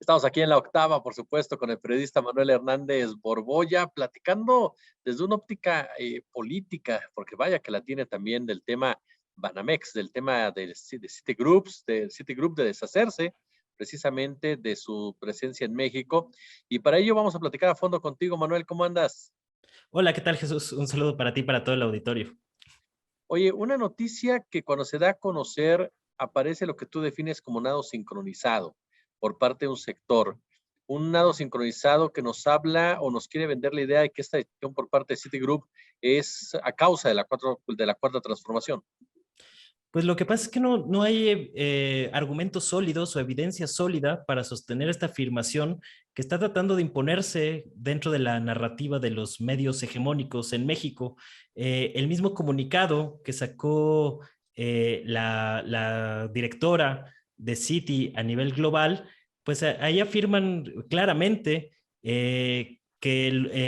Estamos aquí en La Octava, por supuesto, con el periodista Manuel Hernández Borbolla, platicando desde una óptica política, porque vaya que la tiene también del tema Banamex, del tema de Citigroup, del Citigroup de deshacerse precisamente de su presencia en México. Y para ello vamos a platicar a fondo contigo, Manuel, ¿cómo andas? Hola, ¿qué tal, Jesús? Un saludo para ti y para todo el auditorio. Oye, una noticia que cuando se da a conocer aparece lo que tú defines como nado sincronizado por parte de un sector. Un nado sincronizado que nos habla o nos quiere vender la idea de que esta decisión por parte de Citigroup es a causa de de la cuarta transformación. Pues lo que pasa es que no hay argumentos sólidos o evidencia sólida para sostener esta afirmación que está tratando de imponerse dentro de la narrativa de los medios hegemónicos en México. El mismo comunicado que sacó la directora de Citi a nivel global, pues ahí afirman claramente que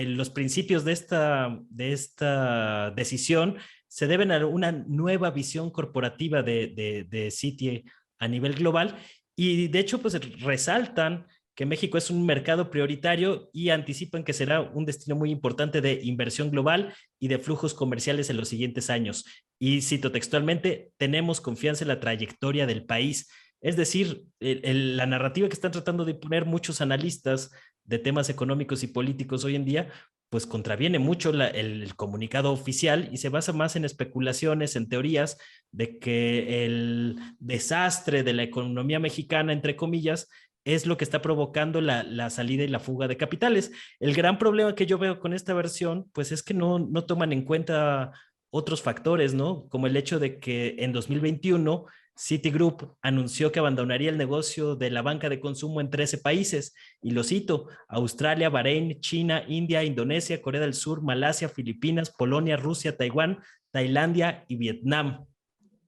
los principios de esta decisión se deben a una nueva visión corporativa de Citi a nivel global y de hecho pues resaltan que México es un mercado prioritario y anticipan que será un destino muy importante de inversión global y de flujos comerciales en los siguientes años. Y cito textualmente, tenemos confianza en la trayectoria del país. Es decir, la narrativa que están tratando de poner muchos analistas de temas económicos y políticos hoy en día, pues contraviene mucho el comunicado oficial y se basa más en especulaciones, en teorías de que el desastre de la economía mexicana, entre comillas, es lo que está provocando la salida y la fuga de capitales. El gran problema que yo veo con esta versión, pues es que no toman en cuenta otros factores, ¿no? Como el hecho de que en 2021 Citigroup anunció que abandonaría el negocio de la banca de consumo en 13 países, y lo cito: Australia, Bahrein, China, India, Indonesia, Corea del Sur, Malasia, Filipinas, Polonia, Rusia, Taiwán, Tailandia y Vietnam.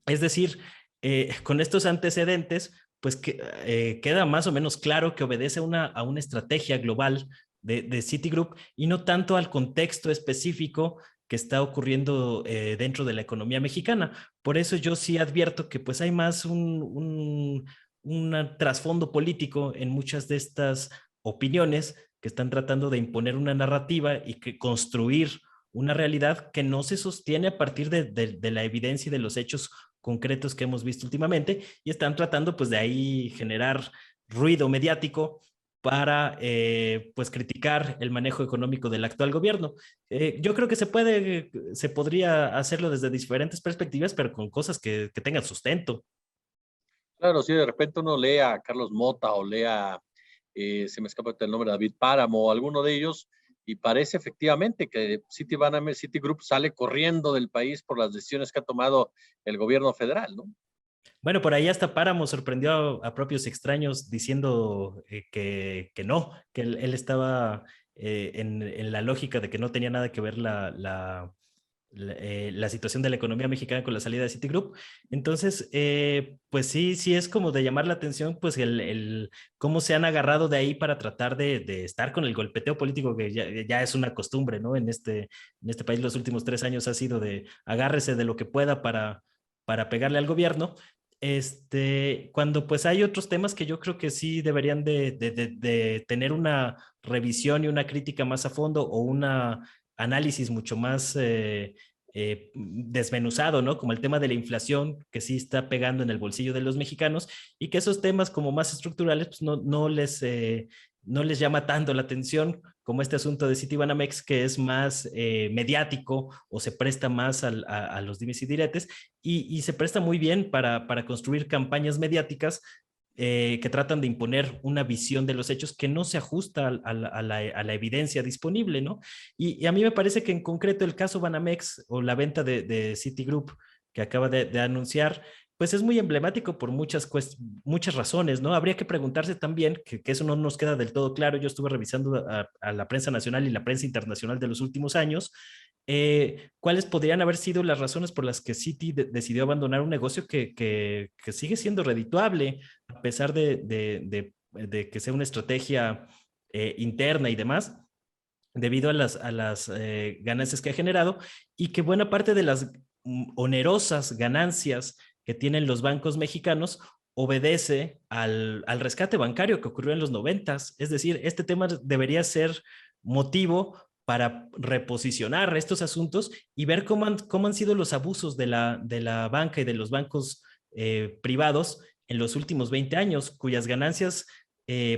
Es decir, con estos antecedentes, pues queda más o menos claro que obedece a una estrategia global de Citigroup y no tanto al contexto específico que está ocurriendo dentro de la economía mexicana. Por eso yo sí advierto que pues hay más un trasfondo político en muchas de estas opiniones que están tratando de imponer una narrativa y que construir una realidad que no se sostiene a partir de la evidencia y de los hechos concretos que hemos visto últimamente, y están tratando pues de ahí generar ruido mediático para pues criticar el manejo económico del actual gobierno. Yo creo que se podría hacerlo desde diferentes perspectivas, pero con cosas que tengan sustento. Claro, si de repente uno lee a Carlos Mota o lea, se me escapa el nombre, David Páramo o alguno de ellos, y parece efectivamente que Citigroup sale corriendo del país por las decisiones que ha tomado el gobierno federal, ¿no? Bueno, por ahí hasta Páramo sorprendió a propios extraños diciendo que no, que él estaba en la lógica de que no tenía nada que ver la situación de la economía mexicana con la salida de Citigroup. Entonces, pues sí es como de llamar la atención, pues cómo se han agarrado de ahí para tratar de estar con el golpeteo político que ya es una costumbre, ¿no? En este país los últimos 3 años ha sido de agárrese de lo que pueda para pegarle al gobierno. Cuando pues hay otros temas que yo creo que sí deberían de tener una revisión y una crítica más a fondo o una análisis mucho más desmenuzado, ¿no? Como el tema de la inflación, que sí está pegando en el bolsillo de los mexicanos, y que esos temas como más estructurales, pues no les llama tanto la atención como este asunto de Citibanamex, que es más mediático o se presta más a los dimes y diretes, y se presta muy bien para construir campañas mediáticas que tratan de imponer una visión de los hechos que no se ajusta a la evidencia disponible, ¿no? Y a mí me parece que en concreto el caso Banamex o la venta de Citigroup que acaba de anunciar, pues es muy emblemático por muchas razones, ¿no? Habría que preguntarse también, que eso no nos queda del todo claro. Yo estuve revisando a la prensa nacional y la prensa internacional de los últimos años, cuáles podrían haber sido las razones por las que Citi decidió abandonar un negocio que sigue siendo redituable, a pesar de que sea una estrategia interna y demás, debido a las ganancias que ha generado, y que buena parte de las onerosas ganancias que tienen los bancos mexicanos obedece al rescate bancario que ocurrió en los 90s. Es decir, este tema debería ser motivo para reposicionar estos asuntos y ver cómo han sido los abusos de la banca y de los bancos privados en los últimos 20 años, cuyas ganancias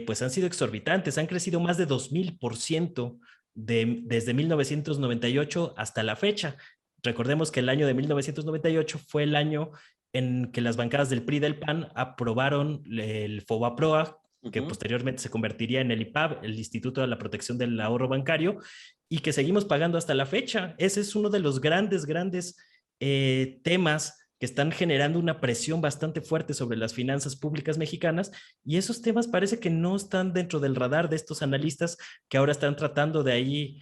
pues han sido exorbitantes, han crecido más de 2000% desde 1998 hasta la fecha. Recordemos que el año de 1998 fue el año en que las bancadas del PRI y del PAN aprobaron el FOBAPROA, que posteriormente se convertiría en el IPAB, el Instituto de la Protección del Ahorro Bancario, y que seguimos pagando hasta la fecha. Ese es uno de los grandes temas que están generando una presión bastante fuerte sobre las finanzas públicas mexicanas, y esos temas parece que no están dentro del radar de estos analistas que ahora están tratando de ahí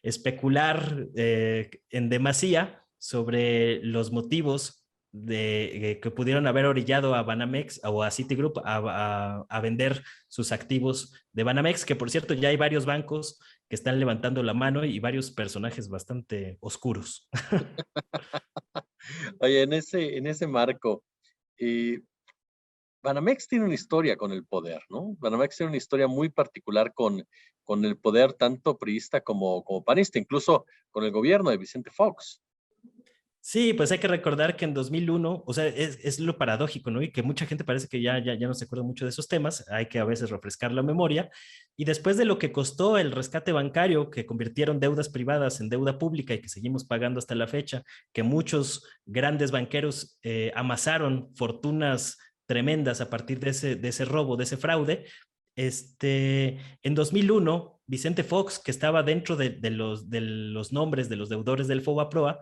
especular en demasía sobre los motivos que pudieron haber orillado a Banamex o a Citigroup a vender sus activos de Banamex, que por cierto ya hay varios bancos que están levantando la mano y varios personajes bastante oscuros. Oye, en ese marco, eh, Banamex tiene una historia con el poder, ¿no? Banamex tiene una historia muy particular con el poder tanto priista como panista, incluso con el gobierno de Vicente Fox. Sí, pues hay que recordar que en 2001, o sea, es lo paradójico, ¿no? Y que mucha gente parece que ya no se acuerda mucho de esos temas, hay que a veces refrescar la memoria. Y después de lo que costó el rescate bancario, que convirtieron deudas privadas en deuda pública y que seguimos pagando hasta la fecha, que muchos grandes banqueros amasaron fortunas tremendas a partir de ese robo, de ese fraude. En 2001, Vicente Fox, que estaba dentro de los nombres de los deudores del FOBAPROA,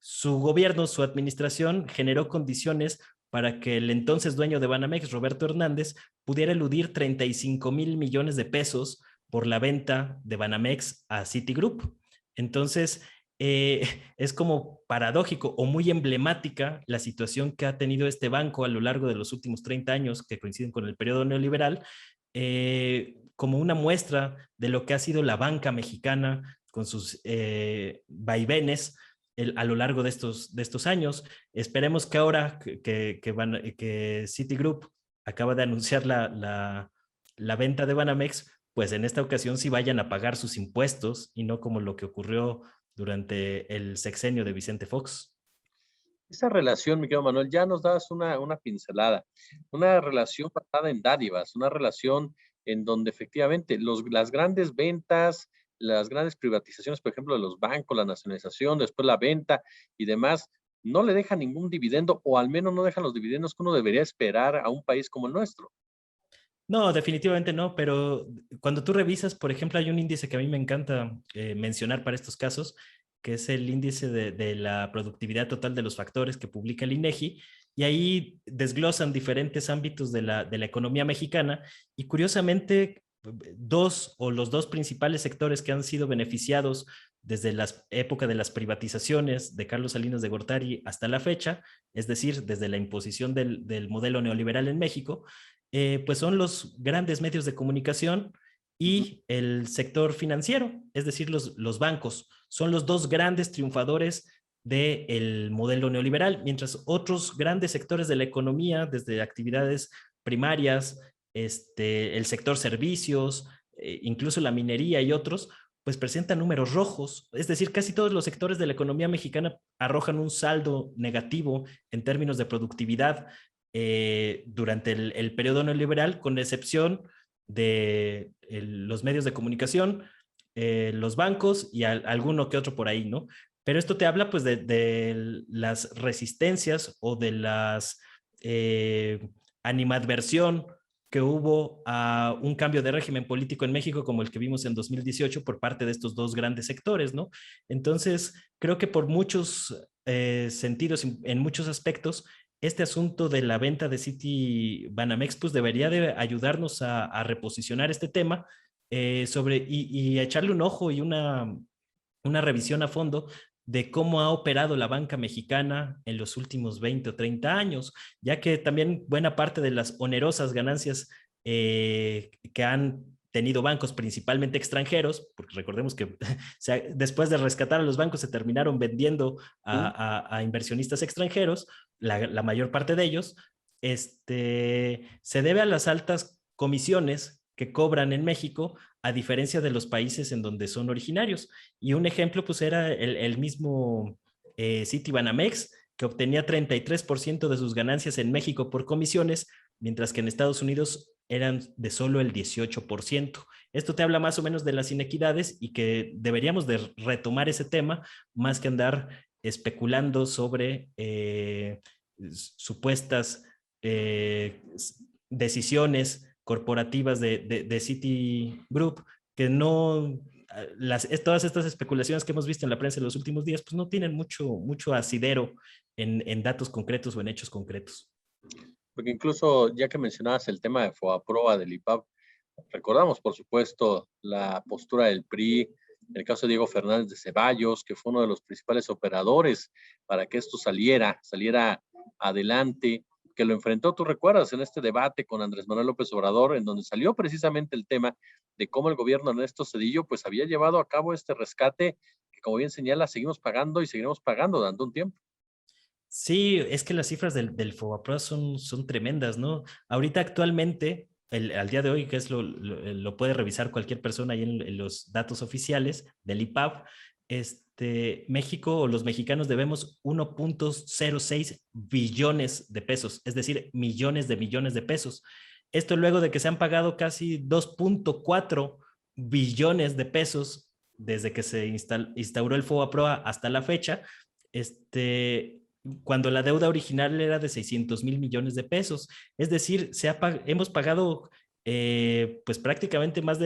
su gobierno, su administración generó condiciones para que el entonces dueño de Banamex, Roberto Hernández, pudiera eludir 35,000 millones de pesos por la venta de Banamex a Citigroup. Entonces, es como paradójico o muy emblemática la situación que ha tenido este banco a lo largo de los últimos 30 años, que coinciden con el periodo neoliberal, como una muestra de lo que ha sido la banca mexicana con sus vaivenes a lo largo de estos años. Esperemos que ahora que Citigroup acaba de anunciar la venta de Banamex, pues en esta ocasión sí vayan a pagar sus impuestos y no como lo que ocurrió durante el sexenio de Vicente Fox. Esa relación, mi querido Manuel, ya nos das una pincelada, una relación basada en dádivas, una relación en donde efectivamente las grandes ventas, las grandes privatizaciones, por ejemplo, de los bancos, la nacionalización, después la venta y demás, no le dejan ningún dividendo o al menos no dejan los dividendos que uno debería esperar a un país como el nuestro. No, definitivamente no, pero cuando tú revisas, por ejemplo, hay un índice que a mí me encanta mencionar para estos casos, que es el índice de la productividad total de los factores que publica el INEGI, y ahí desglosan diferentes ámbitos de la economía mexicana, y curiosamente, los dos principales sectores que han sido beneficiados desde la época de las privatizaciones de Carlos Salinas de Gortari hasta la fecha, es decir, desde la imposición del modelo neoliberal en México, pues son los grandes medios de comunicación y el sector financiero, es decir, los bancos. Son los dos grandes triunfadores del modelo neoliberal, mientras otros grandes sectores de la economía, desde actividades primarias, el sector servicios, incluso la minería y otros, pues presentan números rojos. Es decir, casi todos los sectores de la economía mexicana arrojan un saldo negativo en términos de productividad durante el periodo neoliberal, con excepción de los medios de comunicación, los bancos y alguno que otro por ahí, ¿no? Pero esto te habla pues de las resistencias o de las animadversión que hubo a un cambio de régimen político en México como el que vimos en 2018 por parte de estos dos grandes sectores, ¿no? Entonces, creo que por muchos sentidos, en muchos aspectos, este asunto de la venta de City Banamex pues debería de ayudarnos a reposicionar este tema y a echarle un ojo y una revisión a fondo de cómo ha operado la banca mexicana en los últimos 20 o 30 años, ya que también buena parte de las onerosas ganancias que han tenido bancos principalmente extranjeros, porque recordemos que después de rescatar a los bancos se terminaron vendiendo a inversionistas extranjeros, la mayor parte de ellos, se debe a las altas comisiones que cobran en México, a diferencia de los países en donde son originarios. Y un ejemplo pues era el mismo Citibanamex, que obtenía 33% de sus ganancias en México por comisiones, mientras que en Estados Unidos eran de solo el 18%. Esto te habla más o menos de las inequidades y que deberíamos de retomar ese tema más que andar especulando sobre supuestas decisiones corporativas de Citigroup que no, todas estas especulaciones que hemos visto en la prensa en los últimos días, pues no tienen mucho asidero en datos concretos o en hechos concretos. Porque incluso, ya que mencionabas el tema de FOBAPROA, del IPAB, recordamos, por supuesto, la postura del PRI, en el caso de Diego Fernández de Ceballos, que fue uno de los principales operadores para que esto saliera adelante, que lo enfrentó, tú recuerdas, en este debate con Andrés Manuel López Obrador, en donde salió precisamente el tema de cómo el gobierno de Ernesto Zedillo pues había llevado a cabo este rescate que, como bien señala, seguimos pagando y seguiremos pagando dando un tiempo. Sí, es que las cifras del FOBAPROA son tremendas, ¿no? Ahorita actualmente, al día de hoy, que es lo puede revisar cualquier persona ahí en los datos oficiales del IPAB, México o los mexicanos debemos 1.06 billones de pesos, es decir, millones de pesos. Esto luego de que se han pagado casi 2.4 billones de pesos desde que se instauró el FOBAPROA hasta la fecha, cuando la deuda original era de 600,000 millones de pesos. Es decir, hemos pagado pues prácticamente más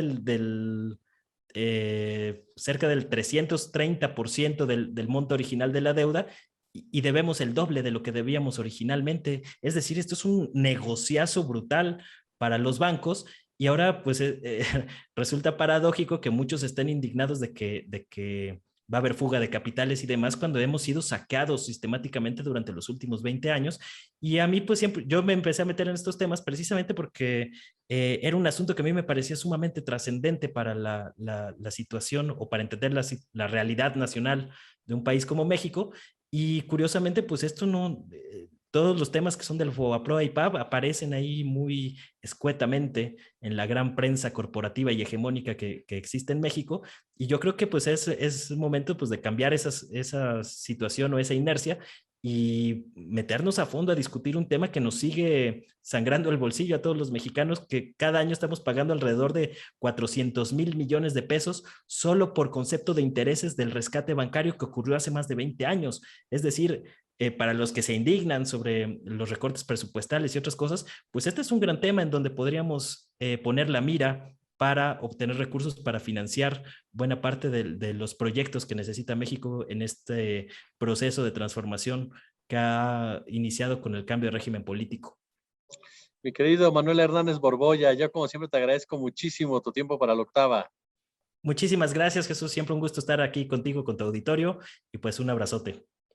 cerca del 330% del monto original de la deuda y debemos el doble de lo que debíamos originalmente. Es decir, esto es un negociazo brutal para los bancos y ahora pues resulta paradójico que muchos estén indignados de que va a haber fuga de capitales y demás cuando hemos sido saqueados sistemáticamente durante los últimos 20 años. Y a mí, pues siempre, yo me empecé a meter en estos temas precisamente porque era un asunto que a mí me parecía sumamente trascendente para la situación o para entender la realidad nacional de un país como México. Y curiosamente, pues esto no... todos los temas que son del FOBAPROA y PAB aparecen ahí muy escuetamente en la gran prensa corporativa y hegemónica que existe en México. Y yo creo que pues es momento pues de cambiar esa situación o esa inercia y meternos a fondo a discutir un tema que nos sigue sangrando el bolsillo a todos los mexicanos, que cada año estamos pagando alrededor de 400,000 millones de pesos solo por concepto de intereses del rescate bancario que ocurrió hace más de 20 años. Es decir, para los que se indignan sobre los recortes presupuestales y otras cosas, pues este es un gran tema en donde podríamos poner la mira para obtener recursos para financiar buena parte de los proyectos que necesita México en este proceso de transformación que ha iniciado con el cambio de régimen político. Mi querido Manuel Hernández Borbolla, yo como siempre te agradezco muchísimo tu tiempo para la octava. Muchísimas gracias, Jesús. Siempre un gusto estar aquí contigo, con tu auditorio, y pues un abrazote.